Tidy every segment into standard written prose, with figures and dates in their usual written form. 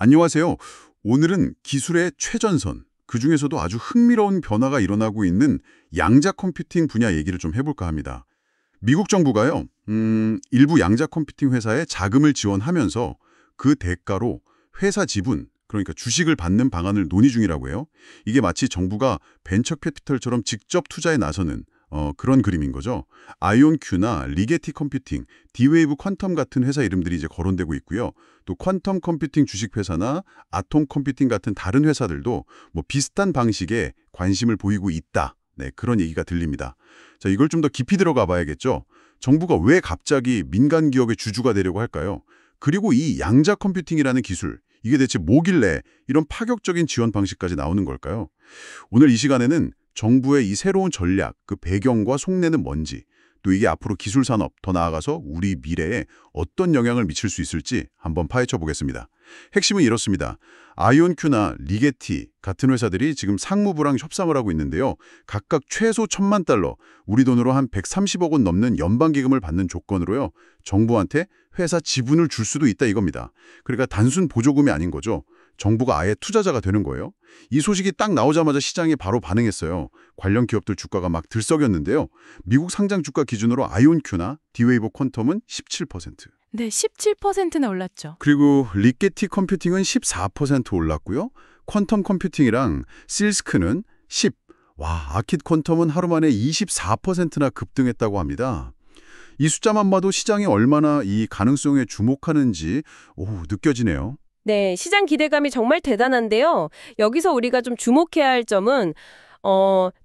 안녕하세요. 오늘은 기술의 최전선, 그중에서도 아주 흥미로운 변화가 일어나고 있는 양자 컴퓨팅 분야 얘기를 좀 해볼까 합니다. 미국 정부가요, 일부 양자 컴퓨팅 회사에 자금을 지원하면서 그 대가로 회사 지분, 그러니까 주식을 받는 방안을 논의 중이라고 해요. 이게 마치 정부가 벤처 캐피털처럼 직접 투자에 나서는 그런 그림인 거죠. 아이온큐나 리게티 컴퓨팅, D-웨이브 퀀텀 같은 회사 이름들이 이제 거론되고 있고요. 또 퀀텀 컴퓨팅 주식 회사나 아톰 컴퓨팅 같은 다른 회사들도 뭐 비슷한 방식에 관심을 보이고 있다. 네, 그런 얘기가 들립니다. 자, 이걸 좀 더 깊이 들어가 봐야겠죠. 정부가 왜 갑자기 민간 기업의 주주가 되려고 할까요? 그리고 이 양자 컴퓨팅이라는 기술, 이게 대체 뭐길래 이런 파격적인 지원 방식까지 나오는 걸까요? 오늘 이 시간에는 정부의 이 새로운 전략, 그 배경과 속내는 뭔지, 또 이게 앞으로 기술 산업, 더 나아가서 우리 미래에 어떤 영향을 미칠 수 있을지 한번 파헤쳐 보겠습니다. 핵심은 이렇습니다. 아이온큐나 리게티 같은 회사들이 지금 상무부랑 협상을 하고 있는데요. 각각 최소 1,000만 달러, 우리 돈으로 한 130억 원 넘는 연방기금을 받는 조건으로요. 정부한테 회사 지분을 줄 수도 있다 이겁니다. 그러니까 단순 보조금이 아닌 거죠. 정부가 아예 투자자가 되는 거예요. 이 소식이 딱 나오자마자 시장이 바로 반응했어요. 관련 기업들 주가가 막 들썩였는데요. 미국 상장 주가 기준으로 아이온큐나 D-웨이브 퀀텀은 17%. 네, 17%나 올랐죠. 그리고 리게티 컴퓨팅은 14% 올랐고요. 퀀텀 컴퓨팅이랑 실스크는 10. 와, 아킷 퀀텀은 하루 만에 24%나 급등했다고 합니다. 이 숫자만 봐도 시장이 얼마나 이 가능성에 주목하는지 느껴지네요. 네, 시장 기대감이 정말 대단한데요. 여기서 우리가 좀 주목해야 할 점은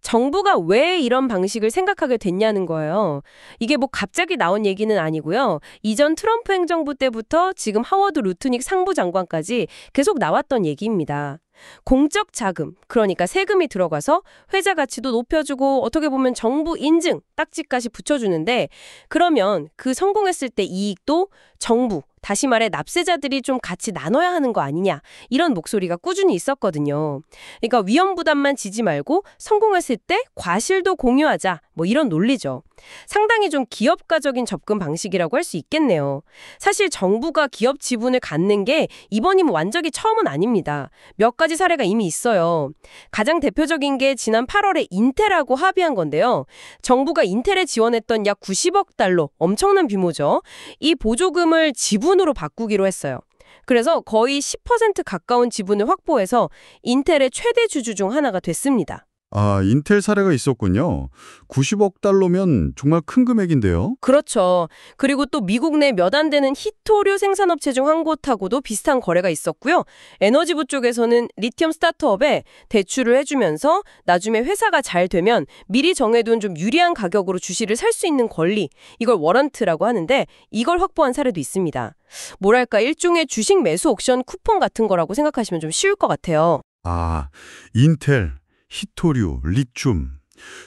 정부가 왜 이런 방식을 생각하게 됐냐는 거예요. 이게 뭐 갑자기 나온 얘기는 아니고요. 이전 트럼프 행정부 때부터 지금 하워드 루트닉 상부장관까지 계속 나왔던 얘기입니다. 공적 자금, 그러니까 세금이 들어가서 회사 가치도 높여주고 어떻게 보면 정부 인증, 딱지까지 붙여주는데 그러면 그 성공했을 때 이익도 정부, 다시 말해 납세자들이 좀 같이 나눠야 하는 거 아니냐 이런 목소리가 꾸준히 있었거든요. 그러니까 위험 부담만 지지 말고 성공했을 때 과실도 공유하자 뭐 이런 논리죠. 상당히 좀 기업가적인 접근 방식이라고 할 수 있겠네요. 사실 정부가 기업 지분을 갖는 게 이번이면 완전히 처음은 아닙니다. 몇 가지 사례가 이미 있어요. 가장 대표적인 게 지난 8월에 인텔하고 합의한 건데요. 정부가 인텔에 지원했던 약 90억 달러, 엄청난 규모죠. 이 보조금을 지분으로 바꾸기로 했어요. 그래서 거의 10% 가까운 지분을 확보해서 인텔의 최대 주주 중 하나가 됐습니다. 아, 인텔 사례가 있었군요. 90억 달러면 정말 큰 금액인데요. 그렇죠. 그리고 또 미국 내 몇 안 되는 히토류 생산업체 중 한 곳하고도 비슷한 거래가 있었고요. 에너지부 쪽에서는 리튬 스타트업에 대출을 해주면서 나중에 회사가 잘 되면 미리 정해둔 좀 유리한 가격으로 주식을 살 수 있는 권리, 이걸 워런트라고 하는데 이걸 확보한 사례도 있습니다. 뭐랄까 일종의 주식 매수 옥션 쿠폰 같은 거라고 생각하시면 좀 쉬울 것 같아요. 아, 인텔, 히토류, 리튬.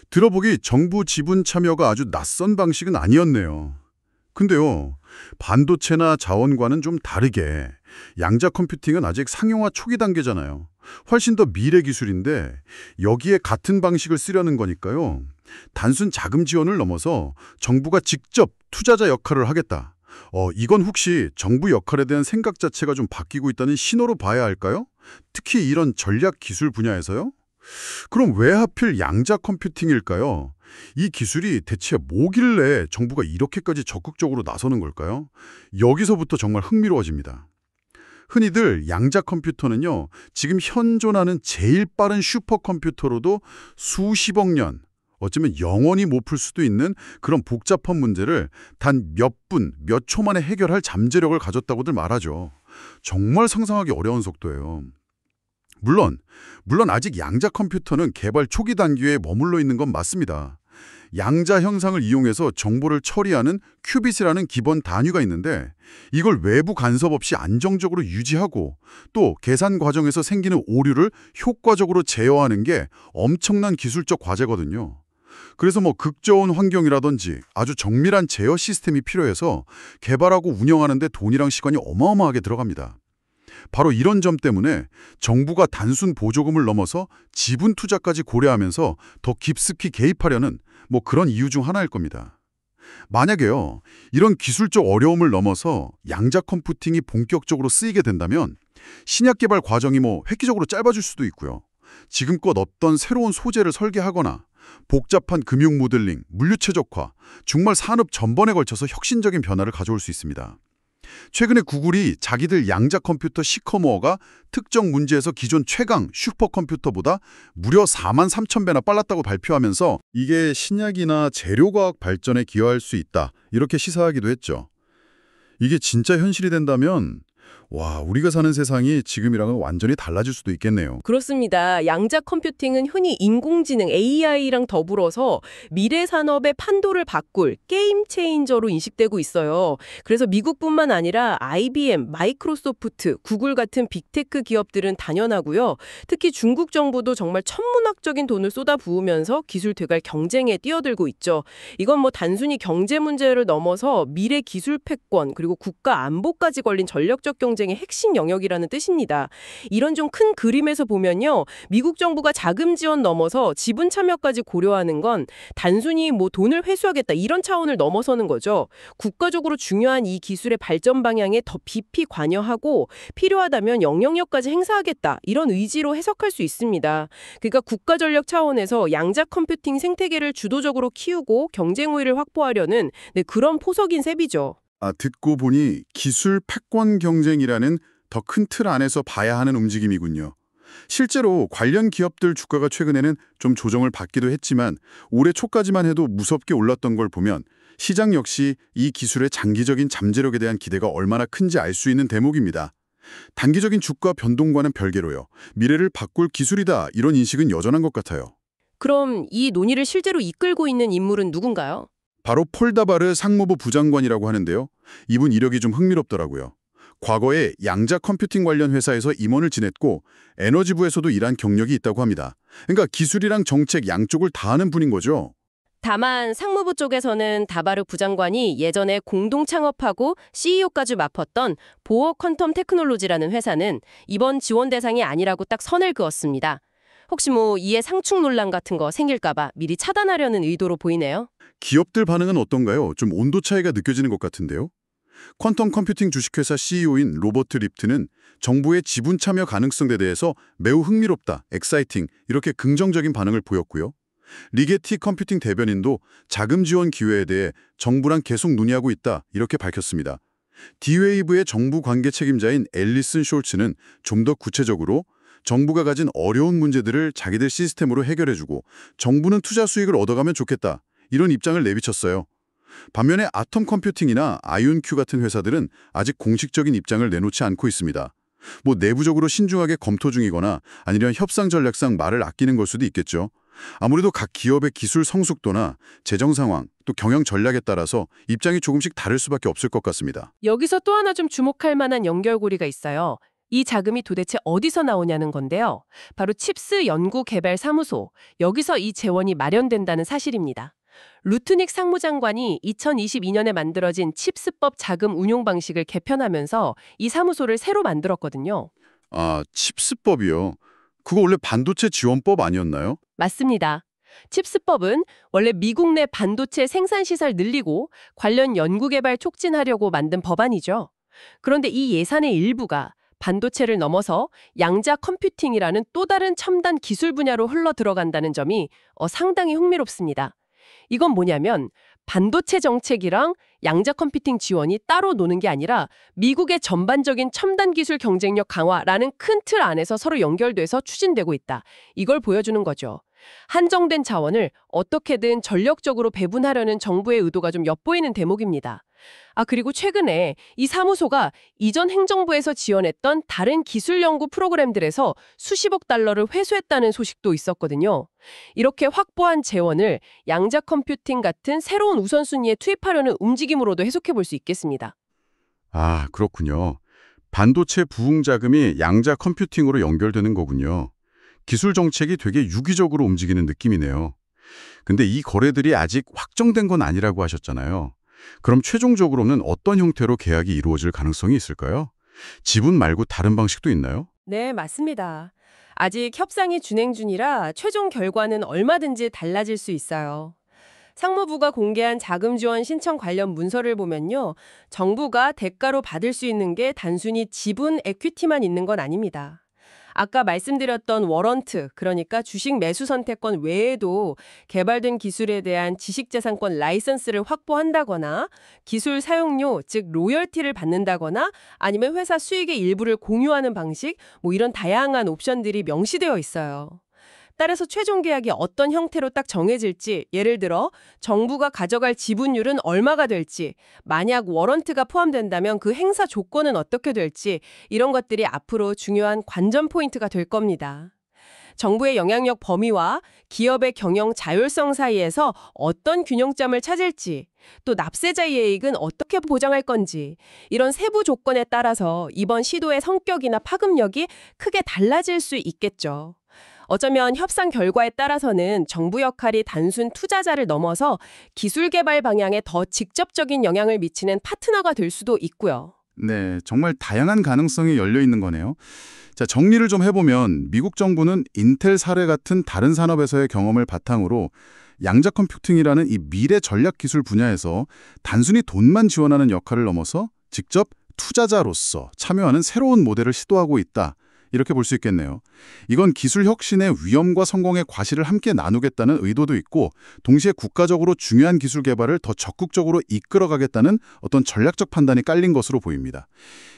들어보기 정부 지분 참여가 아주 낯선 방식은 아니었네요. 근데요, 반도체나 자원과는 좀 다르게 양자 컴퓨팅은 아직 상용화 초기 단계잖아요. 훨씬 더 미래 기술인데 여기에 같은 방식을 쓰려는 거니까요. 단순 자금 지원을 넘어서 정부가 직접 투자자 역할을 하겠다. 이건 혹시 정부 역할에 대한 생각 자체가 좀 바뀌고 있다는 신호로 봐야 할까요? 특히 이런 전략 기술 분야에서요? 그럼 왜 하필 양자 컴퓨팅일까요? 이 기술이 대체 뭐길래 정부가 이렇게까지 적극적으로 나서는 걸까요? 여기서부터 정말 흥미로워집니다. 흔히들 양자 컴퓨터는요, 지금 현존하는 제일 빠른 슈퍼컴퓨터로도 수십억 년, 어쩌면 영원히 못 풀 수도 있는 그런 복잡한 문제를 단 몇 분, 몇 초 만에 해결할 잠재력을 가졌다고들 말하죠. 정말 상상하기 어려운 속도예요. 물론 아직 양자 컴퓨터는 개발 초기 단계에 머물러 있는 건 맞습니다. 양자 형상을 이용해서 정보를 처리하는 큐빗이라는 기본 단위가 있는데 이걸 외부 간섭 없이 안정적으로 유지하고 또 계산 과정에서 생기는 오류를 효과적으로 제어하는 게 엄청난 기술적 과제거든요. 그래서 극저온 환경이라든지 아주 정밀한 제어 시스템이 필요해서 개발하고 운영하는 데 돈이랑 시간이 어마어마하게 들어갑니다. 바로 이런 점 때문에 정부가 단순 보조금을 넘어서 지분 투자까지 고려하면서 더 깊숙이 개입하려는 그런 이유 중 하나일 겁니다. 만약에요, 이런 기술적 어려움을 넘어서 양자 컴퓨팅이 본격적으로 쓰이게 된다면 신약 개발 과정이 획기적으로 짧아질 수도 있고요. 지금껏 없던 새로운 소재를 설계하거나 복잡한 금융 모델링, 물류 최적화, 정말 산업 전반에 걸쳐서 혁신적인 변화를 가져올 수 있습니다. 최근에 구글이 자기들 양자 컴퓨터 시커머가 특정 문제에서 기존 최강 슈퍼컴퓨터보다 무려 43,000배나 빨랐다고 발표하면서 이게 신약이나 재료과학 발전에 기여할 수 있다, 이렇게 시사하기도 했죠. 이게 진짜 현실이 된다면 와, 우리가 사는 세상이 지금이랑은 완전히 달라질 수도 있겠네요. 그렇습니다. 양자 컴퓨팅은 흔히 인공지능 AI랑 더불어서 미래 산업의 판도를 바꿀 게임 체인저로 인식되고 있어요. 그래서 미국뿐만 아니라 IBM, 마이크로소프트, 구글 같은 빅테크 기업들은 단연하고요. 특히 중국 정부도 정말 천문학적인 돈을 쏟아부으면서 기술 대갈 경쟁에 뛰어들고 있죠. 이건 단순히 경제 문제를 넘어서 미래 기술 패권 그리고 국가 안보까지 걸린 전력적 경쟁의 핵심 영역이라는 뜻입니다. 이런 좀 큰 그림에서 보면요. 미국 정부가 자금 지원 넘어서 지분 참여까지 고려하는 건 단순히 돈을 회수하겠다 이런 차원을 넘어서는 거죠. 국가적으로 중요한 이 기술의 발전 방향에 더 깊이 관여하고 필요하다면 영향력까지 행사하겠다 이런 의지로 해석할 수 있습니다. 그러니까 국가 전력 차원에서 양자 컴퓨팅 생태계를 주도적으로 키우고 경쟁 우위를 확보하려는 그런 포석인 셈이죠. 듣고 보니 기술 패권 경쟁이라는 더 큰 틀 안에서 봐야 하는 움직임이군요. 실제로 관련 기업들 주가가 최근에는 좀 조정을 받기도 했지만 올해 초까지만 해도 무섭게 올랐던 걸 보면 시장 역시 이 기술의 장기적인 잠재력에 대한 기대가 얼마나 큰지 알 수 있는 대목입니다. 단기적인 주가 변동과는 별개로요. 미래를 바꿀 기술이다, 이런 인식은 여전한 것 같아요. 그럼 이 논의를 실제로 이끌고 있는 인물은 누군가요? 바로 폴 다바르 상무부 부장관이라고 하는데요. 이분 이력이 좀 흥미롭더라고요. 과거에 양자 컴퓨팅 관련 회사에서 임원을 지냈고 에너지부에서도 일한 경력이 있다고 합니다. 그러니까 기술이랑 정책 양쪽을 다 하는 분인 거죠. 다만 상무부 쪽에서는 다바르 부장관이 예전에 공동 창업하고 CEO까지 맡았던 보어 퀀텀 테크놀로지라는 회사는 이번 지원 대상이 아니라고 딱 선을 그었습니다. 혹시 이에 상충 논란 같은 거 생길까 봐 미리 차단하려는 의도로 보이네요. 기업들 반응은 어떤가요? 좀 온도 차이가 느껴지는 것 같은데요. 퀀텀 컴퓨팅 주식회사 CEO인 로버트 립트는 정부의 지분 참여 가능성에 대해서 매우 흥미롭다, 엑사이팅, 이렇게 긍정적인 반응을 보였고요. 리게티 컴퓨팅 대변인도 자금 지원 기회에 대해 정부랑 계속 논의하고 있다, 이렇게 밝혔습니다. D-웨이브의 정부 관계 책임자인 앨리슨 숄츠는 좀 더 구체적으로 정부가 가진 어려운 문제들을 자기들 시스템으로 해결해주고 정부는 투자 수익을 얻어가면 좋겠다, 이런 입장을 내비쳤어요. 반면에 아톰 컴퓨팅이나 아이온큐 같은 회사들은 아직 공식적인 입장을 내놓지 않고 있습니다. 내부적으로 신중하게 검토 중이거나 아니면 협상 전략상 말을 아끼는 걸 수도 있겠죠. 아무래도 각 기업의 기술 성숙도나 재정 상황, 또 경영 전략에 따라서 입장이 조금씩 다를 수밖에 없을 것 같습니다. 여기서 또 하나 좀 주목할 만한 연결고리가 있어요. 이 자금이 도대체 어디서 나오냐는 건데요. 바로 칩스 연구개발사무소, 여기서 이 재원이 마련된다는 사실입니다. 루트닉 상무장관이 2022년에 만들어진 칩스법 자금 운용 방식을 개편하면서 이 사무소를 새로 만들었거든요. 칩스법이요. 그거 원래 반도체 지원법 아니었나요? 맞습니다. 칩스법은 원래 미국 내 반도체 생산 시설 늘리고 관련 연구개발 촉진하려고 만든 법안이죠. 그런데 이 예산의 일부가 반도체를 넘어서 양자 컴퓨팅이라는 또 다른 첨단 기술 분야로 흘러 들어간다는 점이 상당히 흥미롭습니다. 이건 뭐냐면 반도체 정책이랑 양자 컴퓨팅 지원이 따로 노는 게 아니라 미국의 전반적인 첨단 기술 경쟁력 강화라는 큰 틀 안에서 서로 연결돼서 추진되고 있다. 이걸 보여주는 거죠. 한정된 자원을 어떻게든 전력적으로 배분하려는 정부의 의도가 좀 엿보이는 대목입니다. 그리고 최근에 이 사무소가 이전 행정부에서 지원했던 다른 기술 연구 프로그램들에서 수십억 달러를 회수했다는 소식도 있었거든요. 이렇게 확보한 재원을 양자 컴퓨팅 같은 새로운 우선순위에 투입하려는 움직임으로도 해석해 볼 수 있겠습니다. 그렇군요. 반도체 부흥 자금이 양자 컴퓨팅으로 연결되는 거군요. 기술 정책이 되게 유기적으로 움직이는 느낌이네요. 근데 이 거래들이 아직 확정된 건 아니라고 하셨잖아요. 그럼 최종적으로는 어떤 형태로 계약이 이루어질 가능성이 있을까요? 지분 말고 다른 방식도 있나요? 네, 맞습니다. 아직 협상이 진행 중이라 최종 결과는 얼마든지 달라질 수 있어요. 상무부가 공개한 자금 지원 신청 관련 문서를 보면요. 정부가 대가로 받을 수 있는 게 단순히 지분 에퀴티만 있는 건 아닙니다. 아까 말씀드렸던 워런트, 그러니까 주식 매수 선택권 외에도 개발된 기술에 대한 지식재산권 라이선스를 확보한다거나 기술 사용료, 즉 로열티를 받는다거나 아니면 회사 수익의 일부를 공유하는 방식, 이런 다양한 옵션들이 명시되어 있어요. 따라서 최종 계약이 어떤 형태로 딱 정해질지, 예를 들어 정부가 가져갈 지분율은 얼마가 될지, 만약 워런트가 포함된다면 그 행사 조건은 어떻게 될지, 이런 것들이 앞으로 중요한 관전 포인트가 될 겁니다. 정부의 영향력 범위와 기업의 경영 자율성 사이에서 어떤 균형점을 찾을지, 또 납세자의 이익은 어떻게 보장할 건지, 이런 세부 조건에 따라서 이번 시도의 성격이나 파급력이 크게 달라질 수 있겠죠. 어쩌면 협상 결과에 따라서는 정부 역할이 단순 투자자를 넘어서 기술 개발 방향에 더 직접적인 영향을 미치는 파트너가 될 수도 있고요. 네, 정말 다양한 가능성이 열려 있는 거네요. 자, 정리를 좀 해보면 미국 정부는 인텔 사례 같은 다른 산업에서의 경험을 바탕으로 양자 컴퓨팅이라는 이 미래 전략 기술 분야에서 단순히 돈만 지원하는 역할을 넘어서 직접 투자자로서 참여하는 새로운 모델을 시도하고 있다. 이렇게 볼 수 있겠네요. 이건 기술 혁신의 위험과 성공의 과실을 함께 나누겠다는 의도도 있고 동시에 국가적으로 중요한 기술 개발을 더 적극적으로 이끌어가겠다는 어떤 전략적 판단이 깔린 것으로 보입니다.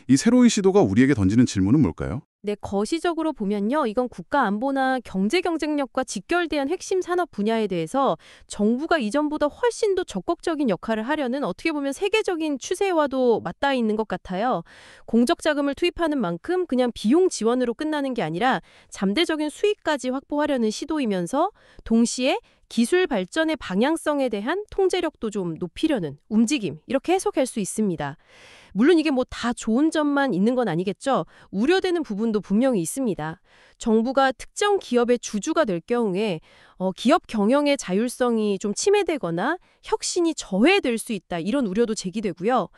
이 새로운 시도가 우리에게 던지는 질문은 뭘까요? 네, 거시적으로 보면요. 이건 국가 안보나 경제 경쟁력과 직결된 핵심 산업 분야에 대해서 정부가 이전보다 훨씬 더 적극적인 역할을 하려는 어떻게 보면 세계적인 추세와도 맞닿아 있는 것 같아요. 공적 자금을 투입하는 만큼 그냥 비용 지원으로 끝나는 게 아니라 잠재적인 수익까지 확보하려는 시도이면서 동시에 기술 발전의 방향성에 대한 통제력도 좀 높이려는 움직임, 이렇게 해석할 수 있습니다. 물론 이게 다 좋은 점만 있는 건 아니겠죠. 우려되는 부분도 분명히 있습니다. 정부가 특정 기업의 주주가 될 경우에 기업 경영의 자율성이 좀 침해되거나 혁신이 저해될 수 있다. 이런 우려도 제기되고요.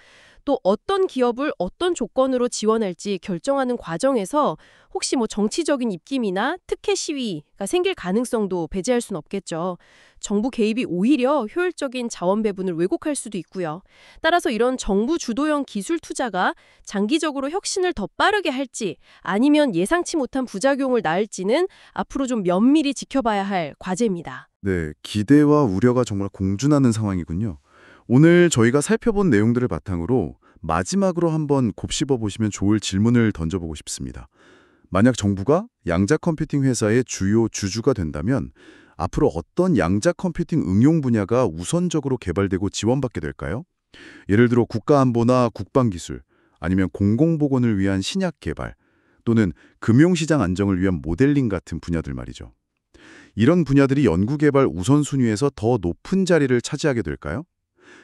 또 어떤 기업을 어떤 조건으로 지원할지 결정하는 과정에서 혹시 정치적인 입김이나 특혜 시위가 생길 가능성도 배제할 수는 없겠죠. 정부 개입이 오히려 효율적인 자원 배분을 왜곡할 수도 있고요. 따라서 이런 정부 주도형 기술 투자가 장기적으로 혁신을 더 빠르게 할지 아니면 예상치 못한 부작용을 낳을지는 앞으로 좀 면밀히 지켜봐야 할 과제입니다. 네, 기대와 우려가 정말 공존하는 상황이군요. 오늘 저희가 살펴본 내용들을 바탕으로 마지막으로 한번 곱씹어 보시면 좋을 질문을 던져보고 싶습니다. 만약 정부가 양자 컴퓨팅 회사의 주요 주주가 된다면 앞으로 어떤 양자 컴퓨팅 응용 분야가 우선적으로 개발되고 지원받게 될까요? 예를 들어 국가안보나 국방기술, 아니면 공공보건을 위한 신약 개발, 또는 금융시장 안정을 위한 모델링 같은 분야들 말이죠. 이런 분야들이 연구개발 우선순위에서 더 높은 자리를 차지하게 될까요?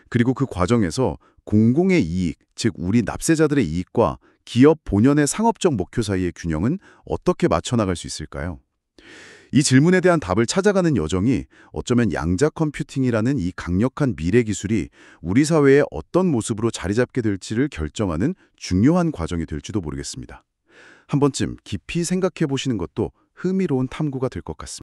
그리고 그 과정에서 공공의 이익, 즉 우리 납세자들의 이익과 기업 본연의 상업적 목표 사이의 균형은 어떻게 맞춰나갈 수 있을까요? 이 질문에 대한 답을 찾아가는 여정이 어쩌면 양자 컴퓨팅이라는 이 강력한 미래 기술이 우리 사회에 어떤 모습으로 자리 잡게 될지를 결정하는 중요한 과정이 될지도 모르겠습니다. 한 번쯤 깊이 생각해 보시는 것도 흥미로운 탐구가 될 것 같습니다.